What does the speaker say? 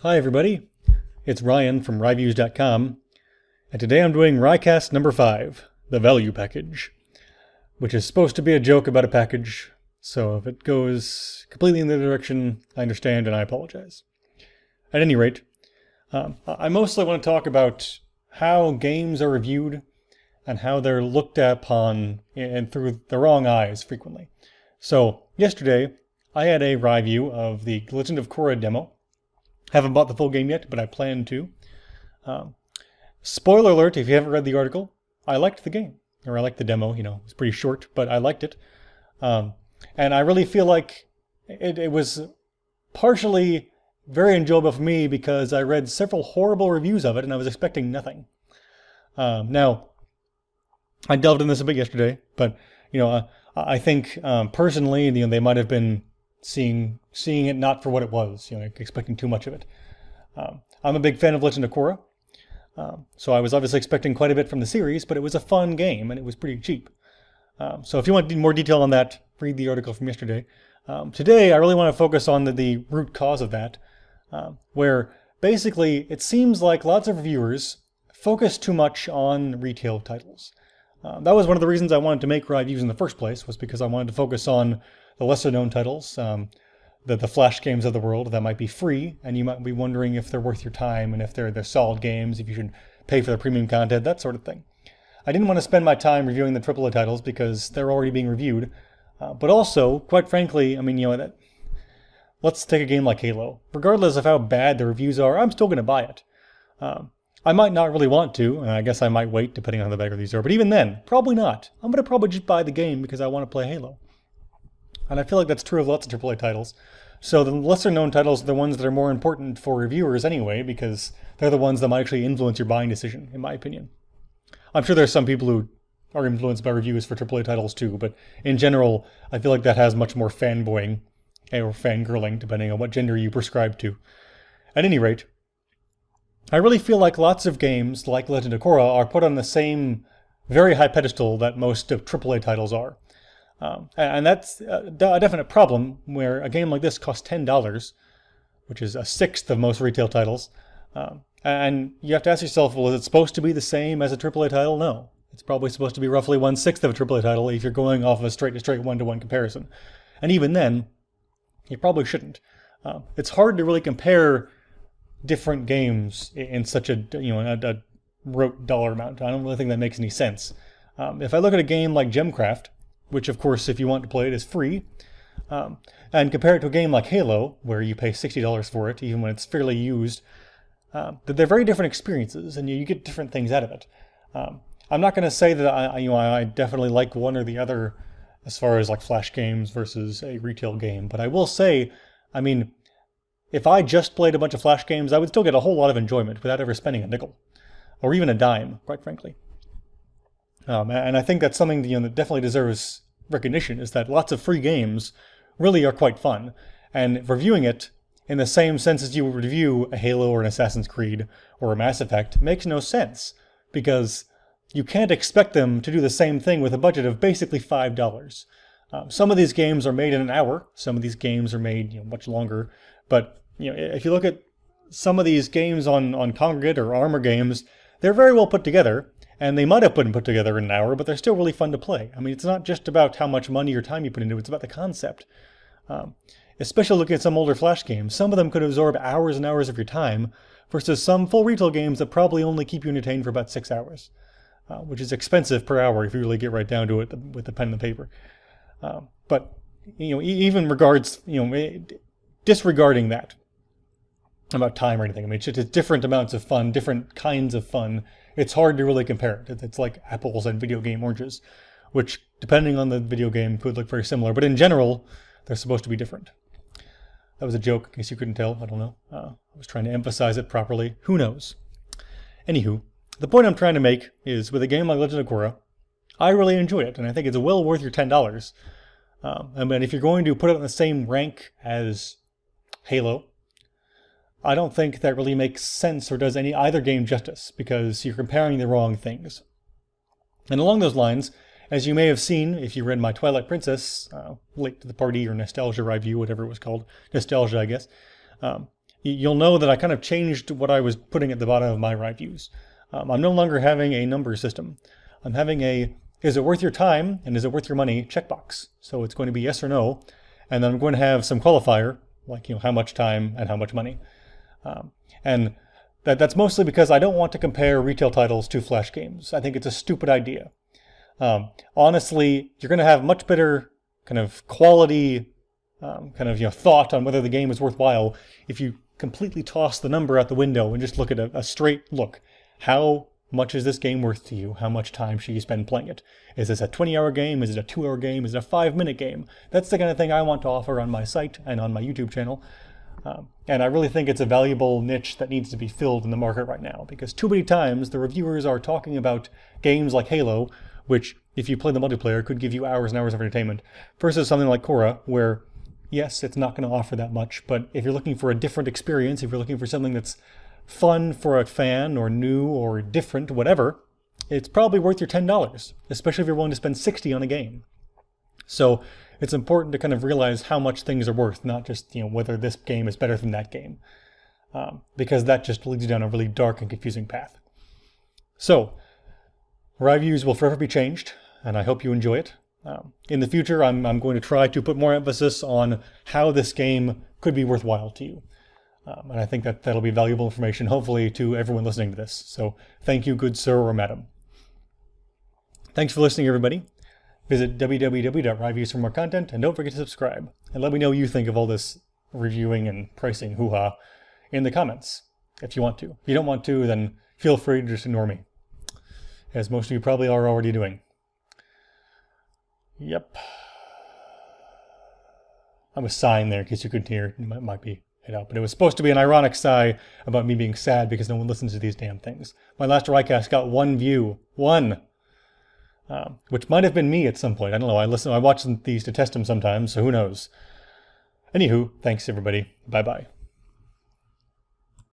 Hi everybody, it's Ryan from ryviews.com, and today I'm doing Rycast number 5, the value package, which is supposed to be a joke about a package, so if it goes completely in the direction, I understand and I apologize. At any rate, I mostly want to talk about how games are reviewed and how they're looked upon and through the wrong eyes frequently. So, yesterday, I had a review of the Legend of Korra Demo. Haven't bought the full game yet, but I plan to. Spoiler alert, if you haven't read the article, I liked the game. Or I liked the demo, it was pretty short, but I liked it. And I really feel like it was partially very enjoyable for me because I read several horrible reviews of it and I was expecting nothing. Now, I delved in this a bit yesterday, but I think personally, they might have been seeing it not for what it was, expecting too much of it. I'm a big fan of Legend of Korra, so I was obviously expecting quite a bit from the series, but it was a fun game and it was pretty cheap. So if you want more detail on that, read the article from yesterday. Today, I really want to focus on the root cause of that, where basically it seems like lots of reviewers focus too much on retail titles. That was one of the reasons I wanted to make reviews in the first place, was because I wanted to focus on the lesser-known titles, the Flash games of the world that might be free, and you might be wondering if they're worth your time and if they're solid games, if you should pay for the premium content, that sort of thing. I didn't want to spend my time reviewing the AAA titles because they're already being reviewed, but also, quite frankly, let's take a game like Halo. Regardless of how bad the reviews are, I'm still going to buy it. I might not really want to, and I guess I might wait depending on how bad these are, but even then, probably not. I'm going to probably just buy the game because I want to play Halo. And I feel like that's true of lots of AAA titles. So the lesser-known titles are the ones that are more important for reviewers anyway, because they're the ones that might actually influence your buying decision, in my opinion. I'm sure there's some people who are influenced by reviews for AAA titles too, but in general, I feel like that has much more fanboying, or fangirling, depending on what gender you prescribe to. At any rate, I really feel like lots of games, like Legend of Korra, are put on the same very high pedestal that most of AAA titles are. And that's a definite problem, where a game like this costs $10, which is a sixth of most retail titles. And you have to ask yourself, well, is it supposed to be the same as a AAA title? No. It's probably supposed to be roughly 1/6 of a AAA title if you're going off of a straight one-to-one comparison. And even then, you probably shouldn't. It's hard to really compare different games in such a rote dollar amount. I don't really think that makes any sense. If I look at a game like Gemcraft, which of course, if you want to play it, is free, and compare it to a game like Halo, where you pay $60 for it, even when it's fairly used, they're very different experiences, and you get different things out of it. I'm not going to say that I definitely like one or the other as far as like Flash games versus a retail game, but I will say, if I just played a bunch of Flash games, I would still get a whole lot of enjoyment without ever spending a nickel, or even a dime, quite frankly. And I think that's something that definitely deserves recognition, is that lots of free games really are quite fun. And reviewing it in the same sense as you would review a Halo or an Assassin's Creed or a Mass Effect makes no sense, because you can't expect them to do the same thing with a budget of basically $5. Some of these games are made in an hour, some of these games are made much longer, but if you look at some of these games on Congregate or Armor games, they're very well put together. And they might have been put together in an hour, but they're still really fun to play. It's not just about how much money or time you put into it, it's about the concept. Especially looking at some older Flash games, some of them could absorb hours and hours of your time, versus some full retail games that probably only keep you entertained for about 6 hours, which is expensive per hour if you really get right down to it with the pen and the paper. But even disregarding that about time or anything, it's just different amounts of fun, different kinds of fun. It's hard to really compare it. It's like apples and video game oranges, which, depending on the video game, could look very similar. But in general, they're supposed to be different. That was a joke, in case you couldn't tell. I don't know. I was trying to emphasize it properly. Who knows? Anywho, the point I'm trying to make is, with a game like Legend of Korra, I really enjoy it, and I think it's well worth your $10. If you're going to put it on the same rank as Halo, I don't think that really makes sense or does either game justice, because you're comparing the wrong things. And along those lines, as you may have seen if you read my Twilight Princess Late to the Party or Nostalgia review, whatever it was called, Nostalgia, I guess, you'll know that I kind of changed what I was putting at the bottom of my Ryviews. I'm no longer having a number system. I'm having a, is it worth your time and is it worth your money checkbox. So it's going to be yes or no. And then I'm going to have some qualifier, like, how much time and how much money. And that's mostly because I don't want to compare retail titles to Flash games. I think it's a stupid idea. Honestly, you're going to have much better kind of quality thought on whether the game is worthwhile if you completely toss the number out the window and just look at a straight look. How much is this game worth to you? How much time should you spend playing it? Is this a 20-hour game? Is it a 2-hour game? Is it a 5-minute game? That's the kind of thing I want to offer on my site and on my YouTube channel. And I really think it's a valuable niche that needs to be filled in the market right now, because too many times the reviewers are talking about games like Halo, which, if you play the multiplayer, could give you hours and hours of entertainment, versus something like Korra, where, yes, it's not going to offer that much, but if you're looking for a different experience, if you're looking for something that's fun for a fan, or new, or different, whatever, it's probably worth your $10, especially if you're willing to spend $60 on a game. So it's important to kind of realize how much things are worth, not just, whether this game is better than that game, because that just leads you down a really dark and confusing path. So, Ryviews will forever be changed, and I hope you enjoy it. In the future, I'm going to try to put more emphasis on how this game could be worthwhile to you. And I think that'll be valuable information, hopefully, to everyone listening to this. So thank you, good sir or madam. Thanks for listening, everybody. Visit www.ryviews for more content, and don't forget to subscribe. And let me know what you think of all this reviewing and pricing hoo-ha in the comments, if you want to. If you don't want to, then feel free to just ignore me, as most of you probably are already doing. Yep. I was sighing there in case you couldn't hear. It might be hit out, but it was supposed to be an ironic sigh about me being sad because no one listens to these damn things. My last Rycast got 1 view. 1! Which might have been me at some point. I don't know. I watch these to test them sometimes, so who knows. Anywho, thanks everybody. Bye-bye.